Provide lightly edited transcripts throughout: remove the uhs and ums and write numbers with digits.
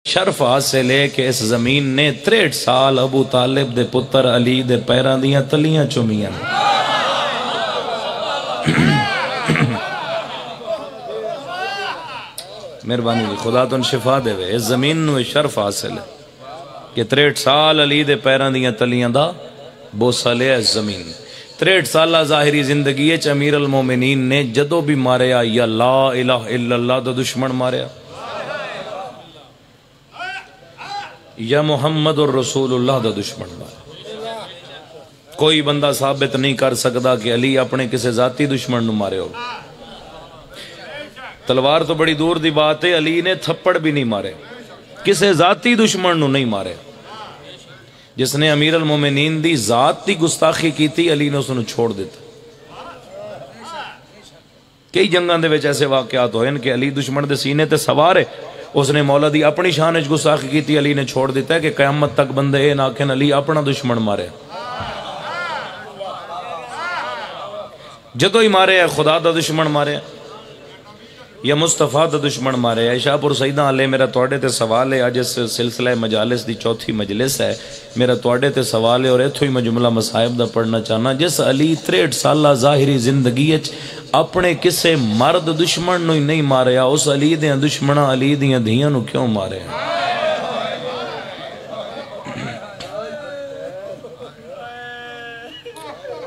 شرف حاصل ہے کہ اس زمین نے 63 سال ابو طالب دے پتر علی دے پیران دیاں تلیاں چومیاں. مہربانی جی خدا تن شفا دے وے. اس زمین نو شرف حاصل ہے کہ 63 سال علی دے پیران دیاں تلیاں دا بوسہ لیا اس زمین. 63 سالہ ظاہری زندگی ہے امیر المومنین نے جدو بھی ماریا یا لا الہ الا اللہ دا دشمن ماریا یا محمد الرسول اللہ دا دشمن ماریا. کوئی بندہ ثابت نہیں کر سکتا کہ علی اپنے کسی ذاتی دشمن نو مارے ہو. تلوار تو بڑی دور دی بات ہے، علی نے تھپڑ بھی نہیں مارے، کسی ذاتی دشمن نو نہیں مارے. جس نے امیر المومنین دی ذات دی گستاخی کی تھی علی نے اس نے چھوڑ دیتا. کئی جنگاں دے وچ ایسے واقعات ہوئے کہ علی دشمن دے سینے تے سوار ہے، اس نے مولا دی اپنی شان وچ گستاخی کی تھی، علی نے چھوڑ دیتا ہے کہ قیامت تک بندے اے نہ آکھن علی اپنا دشمن مارے. جدو ہی مارے ہے خدا دا دشمن مارے یا مصطفیٰ دا دشمن مارے. شاہ پور سیدہ علیہ میرا توڑے تے سوال ہے، آج اس سلسلہ مجالس دی چوتھی مجلس ہے، میرا توڑے تے سوال ہے اور ایتھو ہی میں جملہ مصائب دا پڑھنا چاہنا. جس علی 63 سالہ ظاہری زندگی اپنے کسے مرد دشمن نو ہی نہیں ماریا، اس علی دیاں دشمنہ علی دیاں دھیاں نو کیوں مارے؟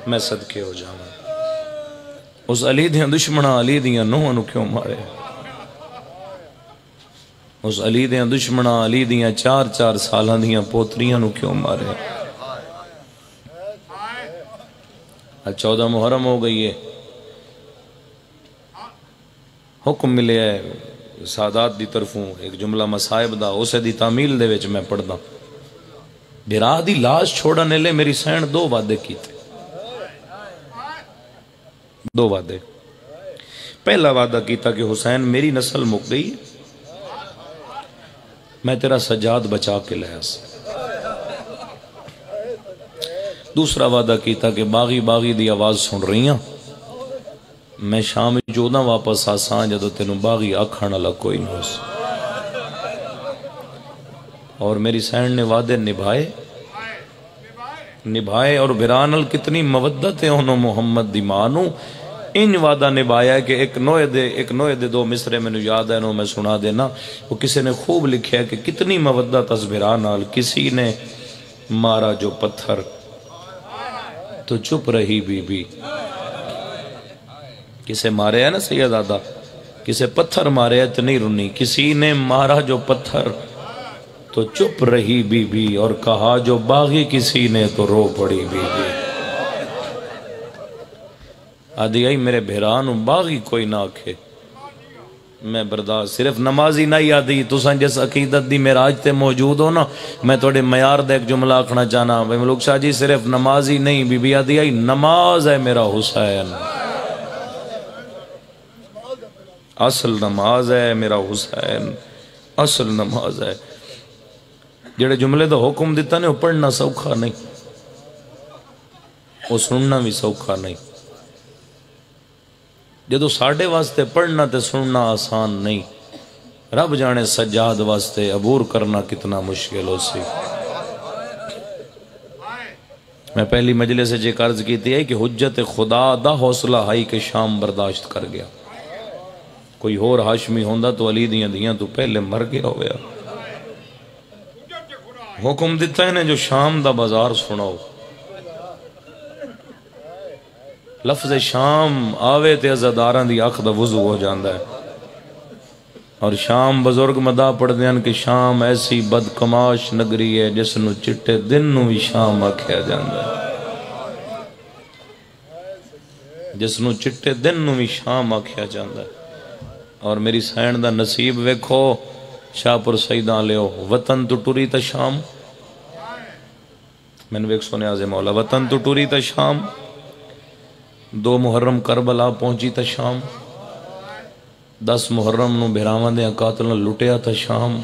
میں صدقے ہو جاؤں اس علی دیاں دشمنہ علی دیاں نوہاں نو کیوں مارے؟ اس علی دیاں دشمنہ علی دیاں 4 سالاں دیاں پوتریاں نو کیوں مارے؟ 14 محرم ہو گئی ہے، حکم ملے ہے سادات دی طرفوں ایک جملہ مصائب دا، اسے دی تعمیل دے وچ میں پڑھدا. بھرا دی لاش چھوڑنے لے میری سین 2 وعدے کیتے. 2 وعدے. پہلا وعدہ کیتا کہ حسین میری نسل مک گئی، میں تیرا سجاد بچا کے لیا سے. دوسرا وعدہ کیتا کہ باغی دی آواز سن رہی ہیں، میں شام جودہ واپس آسان جدو تینوں باغی آکھانا لگ کوئی نہ ہو. اور میری سین نے وعدے نبھائے اور برانل کتنی مودت ہے انہوں محمد دی مانو. ان وعدہ نبھایا ہے کہ ایک نوے دے 2 مصرے میں یاد ہے انہوں میں سنا دینا. وہ کسی نے خوب لکھیا ہے کہ کتنی مودت اس برانل، کسی نے مارا جو پتھر تو چپ رہی بی بی. کسے مارے ہے نا سید آدھا، کسے پتھر مارے ہے تو نہیں رنی. کسی نے مارا جو پتھر تو چپ رہی بی بی، اور کہا جو باغی کسی نے تو رو پڑی بی بی. آدھی آئی میرے بھیرانو باغی کوئی نہ آکھے، میں برداشت. صرف نمازی نہیں آدھی تساں جس عقیدت دی معراج تے موجود ہو نا، میں توڑے معیار دے ایک جملہ آکھنا چاہنا. بھائی ملک شاہ جی صرف نمازی نہیں، بی بی آدھی آئی نماز ہے میرا حسین، اصل نماز ہے میرا حسین، اصل نماز ہے. جڑے جملے دا حکم دیتا نے وہ پڑھنا سوکھا نہیں، وہ سننا بھی سوکھا نہیں. جدو ساڑھے واسطے پڑھنا تے سننا آسان نہیں، رب جانے سجاد واسطے عبور کرنا کتنا مشکل ہو سی. میں پہلی مجلس سے جے عرض کیتی ہے کہ حجت خدا دا حوصلہ ہائی کے شام برداشت کر گیا. کوئی اور ہاشمی ہوندہ تو علی دیاں دیاں تو پہلے مر گیا ہو گیا. حکم دیتا ہے نے جو شام دا بازار سناؤ، لفظ شام آوے تے عزاداران دی آنکھ دا وضو ہو جاندہ ہے. اور شام بزرگ مدہ پڑھ دیاں کہ شام ایسی بدکماش نگری ہے جس نو چٹے دن نو بھی شام آکھیا جاندہ ہے، جس نو چٹے دن نو بھی شام آکھیا جاندہ ہے. اور میری سین دا نصیب ویکھو شاہ پر سیدہ لیو، وطن تو ٹوری تا شام، میں نے ویک سونے آزے مولا، وطن تو ٹوری تا شام، 2 محرم کربلا پہنچی تا شام، 10 محرم نو بھیراوان دیاں قاتلوں لٹیا تا شام،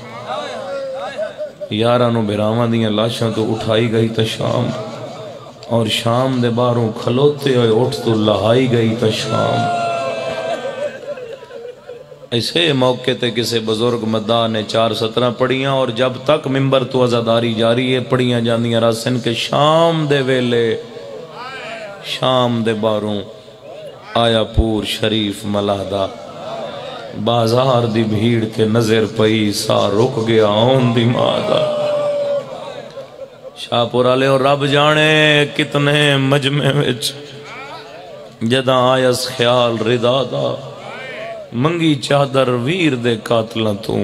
11 نو بھیراوان دیاں لاشاں تو اٹھائی گئی تا شام، اور شام دے باروں کھلوتے ہوئے اٹھ تو لہائی گئی تا شام. ایسے موقع تے کسی بزرگ مداح نے 4 سطرہ پڑھیاں اور جب تک ممبر تو عزاداری جاری ہے پڑھیاں جاندیاں راسن کے شام دے ویلے شام دے باروں آیا پور شریف ملہدہ بازار دی بھیڑ تے نظر پئی سا رک گیا آن دی مادہ شاہ پورا لے اور رب جانے کتنے مجمع وچ جداں آیس خیال ردا دا منگی چادر ویر دے قاتلاں تو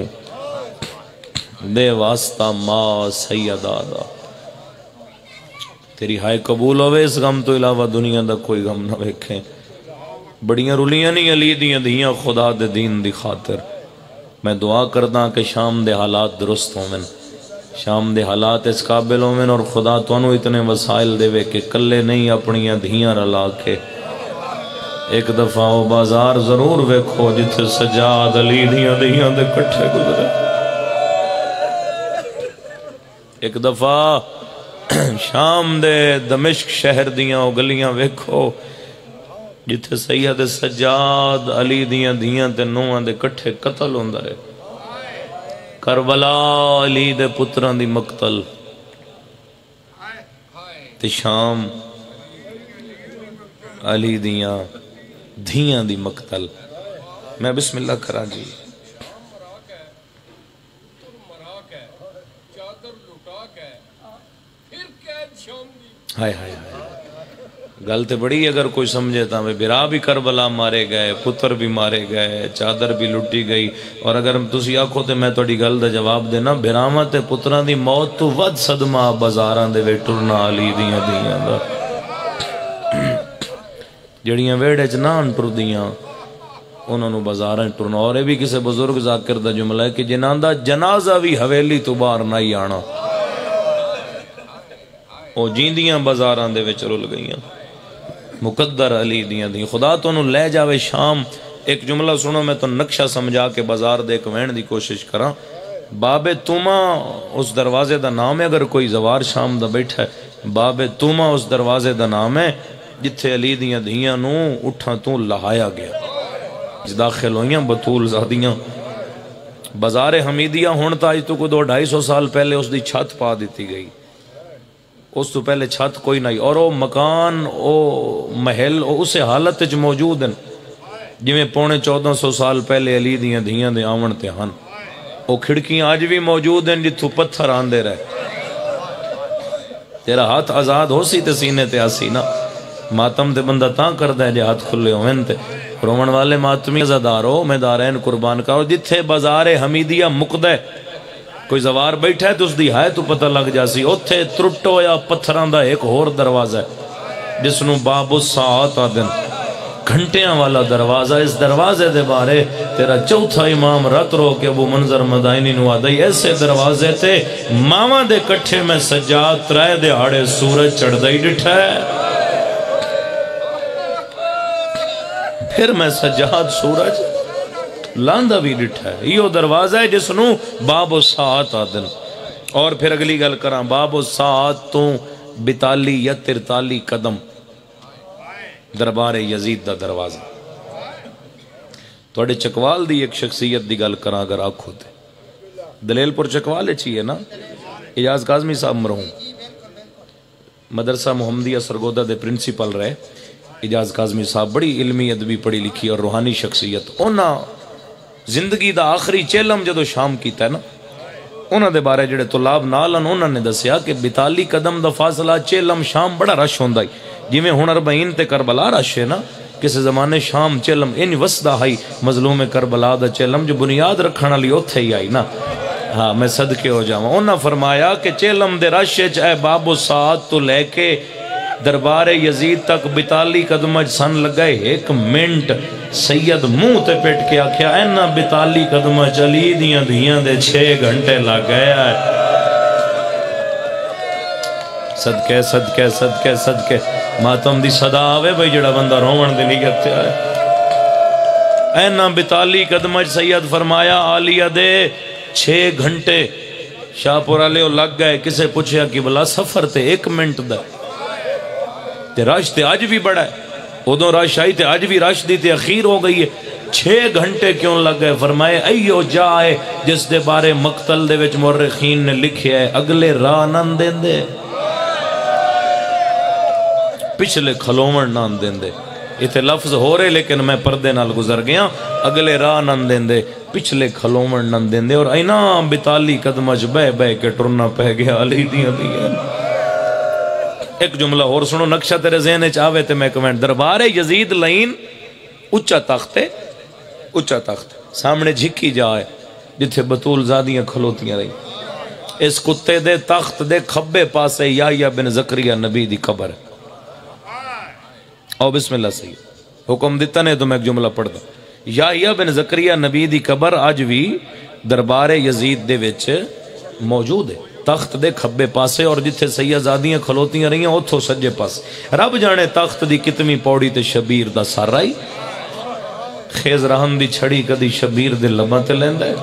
دے واسطہ ماں سیدہ دا تیری ہائے قبول ہوئے اس غم تو علاوہ دنیا دا کوئی غم نہ ویکھیں بڑیاں رولیاں نہیں علی دیاں دیاں خدا دے دین دی خاطر میں دعا کرداں کہ شام دے حالات درست ہومن شام دے حالات اس قابل ہومن اور خدا تو انہوں اتنے وسائل دے وے کہ کلے نہیں اپنیاں دھیاں رلا کے ایک دفعہ وہ بازار ضرور ویکھو جتھے سجاد علی دیاں دے کٹھے گزرے ایک دفعہ شام دے دمشق شہر دیاں گلیاں ویکھو جتھے سید سجاد علی دیاں تے نوہاں دے کٹھے قتل ہوندا رہے کربلا علی دے پتران دی مقتل تے شام علی دیاں دی مقتل میں بسم اللہ کرا جی ہائے ہائے گل تے بڑی اگر کوئی سمجھے تھا میں برا بھی کربلا مارے گئے پتر بھی مارے گئے چادر بھی لٹی گئی اور اگر تسی آکھو تے میں توڑی گل دا جواب دینا براما تے پتران دی موت تو ود صدمہ بازاران دے وے ٹرنا علی دیاں دا جڑیاں ویڑے چنان ٹر دیاں انہوں نے بازاریں ٹرنا اور بھی کسی بزرگ ذاکر دا جملہ ہے کہ جنان دا جنازہ بھی حویلی تو بار نہ ہی آنا او جیندیاں بازاران دے وچ رول گئیاں مقدر علی دیاں خدا تو انہوں لے جاوے شام ایک جملہ سنو میں تو نقشہ سمجھا کے بازار دے ایک وین دی کوشش کرا باب توما اس دروازے دا نام ہے اگر کوئی زوار شام دا بیٹھا ہے باب توما اس دروازے دا نام ہے جتھے علی دیاں دھیاں نو اٹھاں تو لہایا گیا داخل ہوئیاں بطول زادیاں بازار حمیدیہ ہونتا آج تو کو 200-250 سال پہلے اس دی چھت پا دیتی گئی اس تو پہلے چھت کوئی نہیں اور وہ مکان وہ محل اسے حالت جو موجود ہیں جی میں 1450 سال پہلے علی دیاں دھیاں دے آون تے ہن وہ کھڑکیاں آج بھی موجود ہیں جتھو پتھر آندے رہے تیرا ہاتھ آزاد ہو سی تے سینے تے آسی نا ماتم تے بندہ تاں کر دے جے ہاتھ کھلے ہوئن تے رومن والے ماتمی ازادارو میں دارین قربان کرو جتھے بازار حمیدیہ مقدہ کوئی زوار بیٹھا ہے تو اس دی ہے تو پتہ لگ جاسی اتھے ترٹو یا پتھران دا ایک اور دروازہ ہے جس نو باب الساعت آدن گھنٹیاں والا دروازہ اس دروازے دے بارے تیرا چوتھا امام رت رو کے ابو منظر مدائنی نو آدھائی ایسے دروازے تے ماما دے کٹھے میں سجاد ترائے دے آڑے سورج چڑھ دائی ڈٹھا ہے پھر میں سجاد سورج لاندہ بھی ڈٹھا ہے یہ دروازہ ہے جس نو باب و ساعت آدن اور پھر اگلی گل کران باب و ساعت تو 42 یا 43 قدم دربار یزید دا دروازہ توڑے چکوال دی ایک شخصیت دی گل کران اگر آنکھو تے دلیل پر چکوالے چاہیے نا اجاز کاظمی صاحب مرہوں مدرسہ محمدیہ سرگودہ دے پرنسپل رہے اجاز کاظمی صاحب بڑی علمی ادبی پڑھی لکھی اور روحانی شخصیت اونا زندگی دا آخری چیلم جدو شام کیتا ہے نا اونا دے بارے جڑے طلاب نالن اونا نے دسیا کہ 42 قدم دا فاصلہ چیلم شام بڑا رش ہوندہ ہے جی میں ہن 40 تے کربلا رش ہے نا کسی زمانے شام چیلم ان وسدہ ہائی مظلوم کربلا دا چیلم جو بنیاد رکھنا لی اوتھے ہی آئی نا ہاں میں صدقے ہو جاؤں اونا فرمایا کہ چیلم دے رش اے باب و ساعت تو لے کے دربار یزید تک 42 قدم سن لگائے 1 منٹ سید منہ تے پیٹ کے آکھیا اینا 42 قدم چلی دیاں دھیاں دے 6 گھنٹے لگ گیا ہے صدقے صدقے صدقے صدقے ماتم دی صدا آوے بھئی جڑا بندہ رومن دے نیت تے آئے اینا 42 قدم سید فرمایا آلیہ دے 6 گھنٹے شاہ پورا لے لگ گئے کسے پوچھیا کہ بلا سفر تے 1 منٹ دا تے رش تے آج بھی بڑا ہے ادھوں رش آئی تے آج بھی رش دی تے اخیر ہو گئی ہے 6 گھنٹے کیوں لگ گئے؟ فرمائے ایو جائے جس دے بارے مقتل دے وچ مورخین نے لکھیا ہے اگلے راہ نہ دیندے، پچھلے کھلومن نہ دیندے۔ اتنے لفظ ہو رہے لیکن میں پردے نال گزر گیا، اگلے راہ نہ دیندے، پچھلے کھلومن نہ دیندے، اور اینا 42 قدم بہ بہ کے ٹرنا پہ گیا علی دیاں دیاں۔ ایک جملہ اور سنو، نقشہ تیرے ذہن چاہوے تے میں کمنٹ۔ دربار یزید لائن اچھا تخت ہے، اچھا تخت سامنے جھکی جائے جتھے بطول زادیاں کھلوتیاں رہی، اس کتے دے تخت دے کھبے پاسے یحییٰ بن زکریا نبی دی قبر ہے۔ او بسم اللہ سید حکم دیتا نے تو میں ایک جملہ پڑھ دا۔ یحییٰ بن زکریا نبی دی قبر آج بھی دربار یزید دے وچ موجود ہے، تخت دے کھبے پاسے، اور جتھے سیدزادیاں کھلوتیاں رہی ہیں اتھو سجے پاسے۔ رب جانے تخت دی کتنی پوڑی تے شبیر دا سارائی، خیز رحم دی چھڑی کدی شبیر دے لباں تے لیندہ ہے،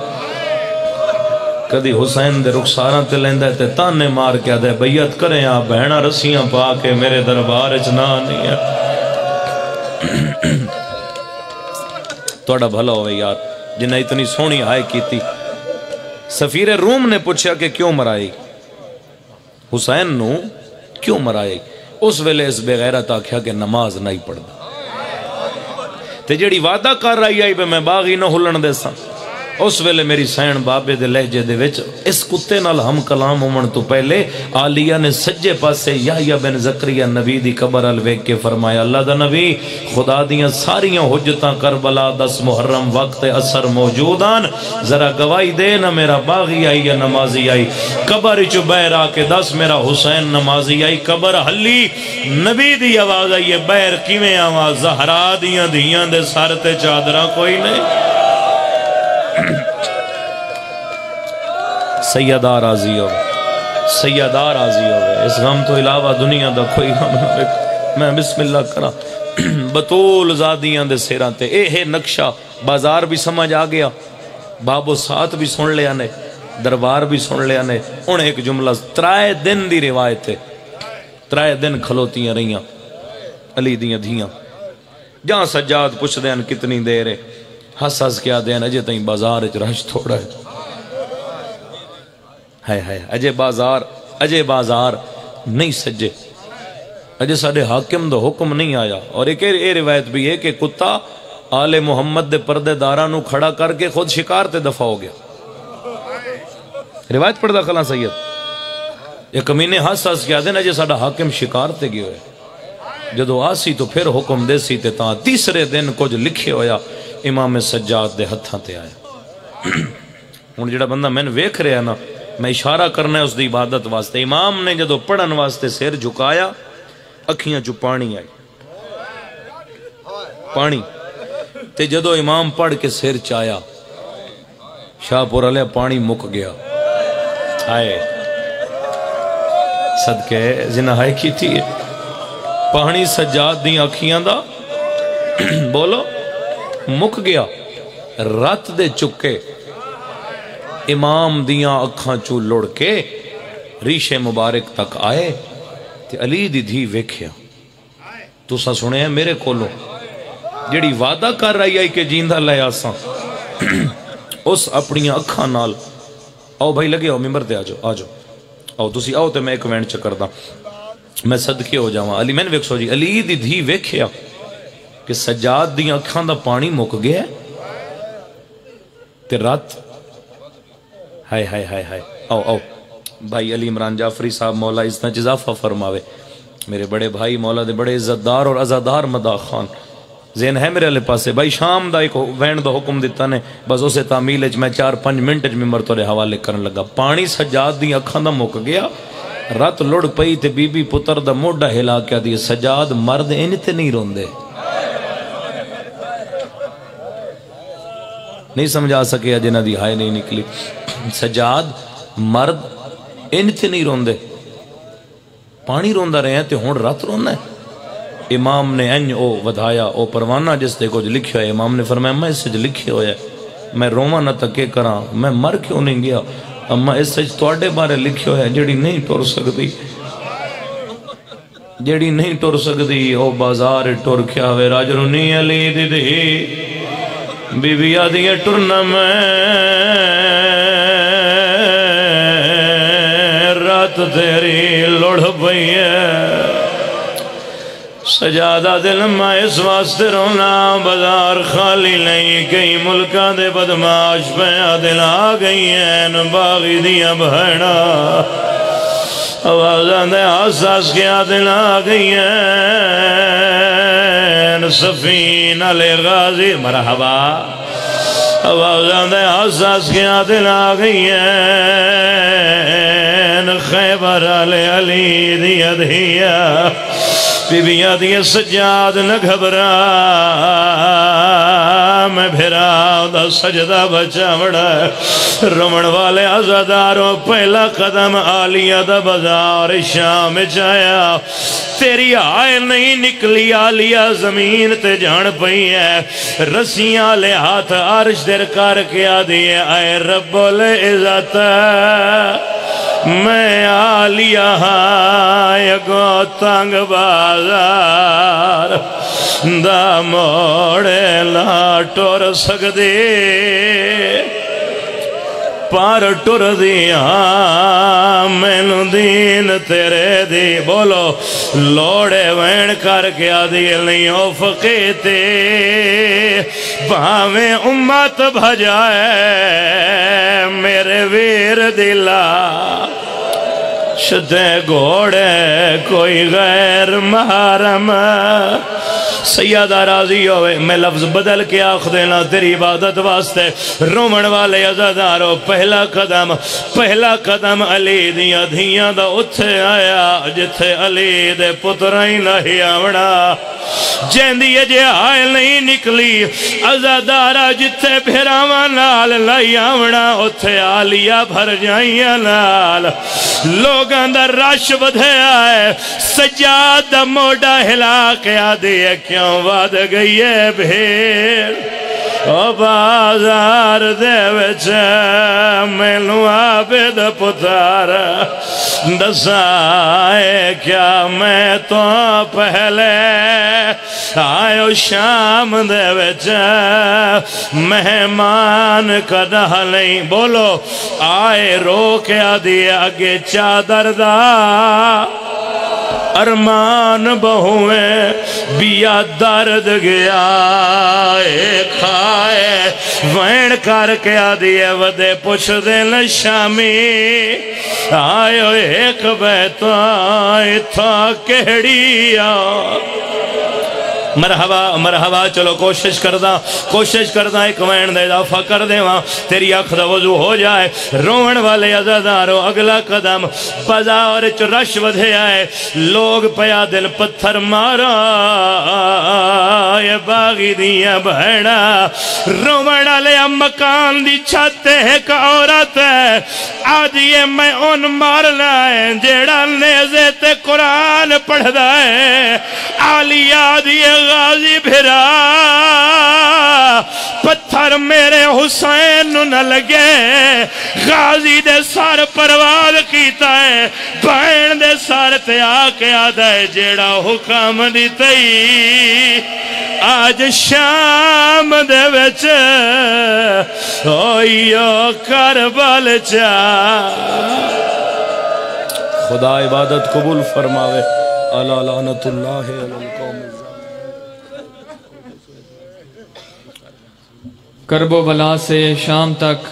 کدی حسین دے رخساراں تے لیندہ ہے، تے تانے مار کے دے بیعت کریں آپ بہنہ رسیاں پا کے میرے دربار چنا نہیں ہے۔ توڑا بھلا ہوئے یار جنہیں اتنی سونی آئے کی تھی۔ سفیر روم نے پوچھا کہ کیوں مرائی حسین نو، کیوں مرائی؟ اس ویلے اس بغیرت آکھیا کہ نماز نہیں پڑھ دا، تے جیڑی وعدہ کر رہی آئی بے میں باغی نہ ہلن دے سا۔ اس ویلے میری سین بابے دے لہجے دے وچ اس کتے نال ہم کلام ہومن تو پہلے آلیہ نے سجے پاسے یحییٰ بن زکریا نبی دی قبر ال ویکھ کے فرمایا اللہ دا نبی خدا دیاں ساریاں حجتاں کربلا 10 محرم وقت اثر موجودان، ذرا گواہی دے نہ میرا باغی آئی یا نمازی آئی۔ قبر وچ بہر آ کے 10 میرا حسین نمازی آئی، قبر ہلی نبی دی آواز آئی ہے بہر کیویں آواز؟ زہرا دیاں دھیاں دے سر تے چادراں کوئی نہیں۔ سیدہ راضی ہو، سیدہ راضی ہو، اس غم تو علاوہ دنیا دا کوئی غم نہ۔ میں بسم اللہ کرا بطول زادیاں دے سیراں تے اے نقشہ بازار بھی سمجھ آ گیا، باب و سات بھی سن لیا نے، دربار بھی سن لیا نے۔ انہیں ایک جملہ 3 دن دی روایت ہے، 3 دن کھلوتیاں رہیاں علی دیاں دھیاں، جہاں سجاد پوچھ دین کتنی دیر ہے، ہس ہس کیا دین اجے تائیں بازار اچ رش تھوڑا ہے، اجے بازار نہیں سجے، اجے ساڑھے حاکم دا حکم نہیں آیا۔ اور ایک روایت بھی ہے کہ کتا آل محمد دے پردے دارانو کھڑا کر کے خود شکار تے دفع ہو گیا۔ روایت پڑھ دا خلاں سید، ایک کمینے ہس ہس کیا دین اجے ساڑھا حاکم شکار تے گئے ہوئے، جدو آسی تو پھر حکم دے سی تے تاں تیسرے دن کچھ لکھے ہویا امام سجاد دے ہتھاں تے آیا۔ ہن جڑا بندہ میں نے ویکھ رہا نا، میں اشارہ کرنا ہے اس دی عبادت واسطے۔ امام نے جدو پڑھن واسطے سر جھکایا اکھیاں چو پانی آئی، پانی تے جدو امام پڑھ کے سر چایا شاہ پور علیہ پانی مک گیا۔ آئے صدقے زنہائی کی تھی پانی سجاد دی اکھیاں دا بولو مک گیا۔ رات دے چکے امام دیاں اکھاں چو لڑ کے ریشے مبارک تک آئے تے علی دی دھی ویکھیا۔ تو سا سنے ہیں میرے کولو جڑی وعدہ کر رہی ہے کہ جیندہ لے آساں، اس اپنی اکھاں نال آؤ بھائی لگے آؤ ممبر تے آجو آؤ تسی آؤ تے میں ایک وینٹ چکر دا میں صدقے ہو جاواں۔ علی میں نے ویکھ سو جی علی دی دھی ویکھیا کہ سجاد دیاں اکھاں دا پانی مک گیا تے رات ہائے ہائے ہائے ہائے آؤ بھائی علی عمران جعفری صاحب مولا اتنا اضافہ فرماوے، میرے بڑے بھائی مولا دے بڑے عزتدار اور عزادار مدا خان ذہن ہے میرے علیہ پاسے بھائی شام دا ایک وین دا حکم دیتا نے بس اسے تعمیل میں 4-5 منٹ ممبر توڑے حوالے کرن لگا۔ پانی سجاد دی اکھاں دا مک گیا، رات لڑ پئی تے بی بی پتر دا موڈا ہلا کیا دی سجاد مرد انتے نہیں روندے، نہیں سمجھا سکے جنہ دی ہائے نہیں نکلی۔ سجاد مرد انتے نہیں روندے، پانی روندہ رہے ہیں تے ہون رات روندہ ہے۔ امام نے انج او ودھایا او پروانہ جس تے کچھ لکھیا ہے، امام نے فرمایا میں اس سے لکھے ہویا ہے میں روما نہ تکے کراں، میں مر کیوں نہیں گیا، اما اس سے توڑے بارے لکھے ہویا ہے جڑی نہیں ٹور سکتی، جڑی نہیں ٹور سکتی او بازار ٹور کیا ہوئے راجرونی علی دی دی بیوی آدھی ٹرنا میں رات تیری لڑ پئی ہے سجادہ دل میں اس واسطے رونا بازار خالی نہیں کئی ملکہ دے بدماش پہ دل آ گئی ہیں باغی دیا بہنا آوازاں دے حساس کیا دل آ گئی ہیں سفینہ لے غازی مرحبا آوازاں دے حساس کیا دل آ گئی ہیں خیبر علی دیا دیا بیویاں دیا سجاد نہ گھبرا میں بھیرا دا سجدہ بچا بڑا رومن والے عزاداروں پہلا قدم آلیہ دا بازار شام جایا تیری آئے نہیں نکلی آلیہ زمین تے جان پئی ہے رسیاں لے ہاتھ عرش در کر کے آدھیے اے رب العزت میں آلیہ یگو تنگ بازار دا موڑے لا ٹور سکدے پار ٹور دیا مینو دین تیرے دی بولو لوڑے وین کر کے آدھی نہیں افقے تے بھاویں امت بھجائے میرے ویر دلا شدے گھوڑے کوئی غیر محرم سیدہ راضی ہوئے میں لفظ بدل کے آخ دینا تیری عبادت واسطے رومن والے عزادارو پہلا قدم علی دیا دھیاں دا اتھے آیا جتھے علی دے پترائیں نہیں آوڑا جیندی جے آئے نہیں نکلی عزادارہ جتھے بھیراواں نال لائی آوڑا اتھے آلیہ بھر جائیاں نال لوگاں دا رش بدھے آئے سجاد دا موڑا ہلا کے آدھی ہے کیوں واد گئی ہے بھیڑ او بازار دے وچے مینو عابد پتار دسائے کیا میں تو پہلے آئیو شام دے وچے مہمان کا ڈھالیں بولو آئے رو کے آدھی آگے چادر دا ارمان بہویں بیا درد گیا ایک کھائے وین کر کے آدھیے ودے پوچھ دن شامی آئیو ایک بیتائی تھا کہڑیا مرحبا چلو کوشش کردہ ایک وین دے اضافہ کر دے وہاں تیری آنکھ دا وضو ہو جائے رومن والے عزادارو اگلا قدم بازار چ رش ودھے آئے لوگ پیا دل پتھر مارا یہ باغی دیا بہنا رومن والے مکان دی چھت ایک عورت ہے آدھیے میں ان مارنا ہے جیڑا نیزے تے قرآن پڑھ دائے آلی آدھیے غازی بھرا پتھر میرے حسین نہ لگے غازی دے سار پرواز کیتا ہے بہن دے سار تے آکے آدھا ہے جیڑا حکم دیتائی آج شام دے وچ ہوئیو کربل چا خدا عبادت قبول فرماوے الا لعنت اللہ علی القوم کرب و بلا سے شام تک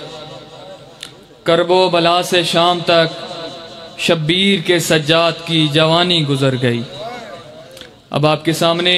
کرب و بلا سے شام تک شبیر کے سجاد کی جوانی گزر گئی اب آپ کے سامنے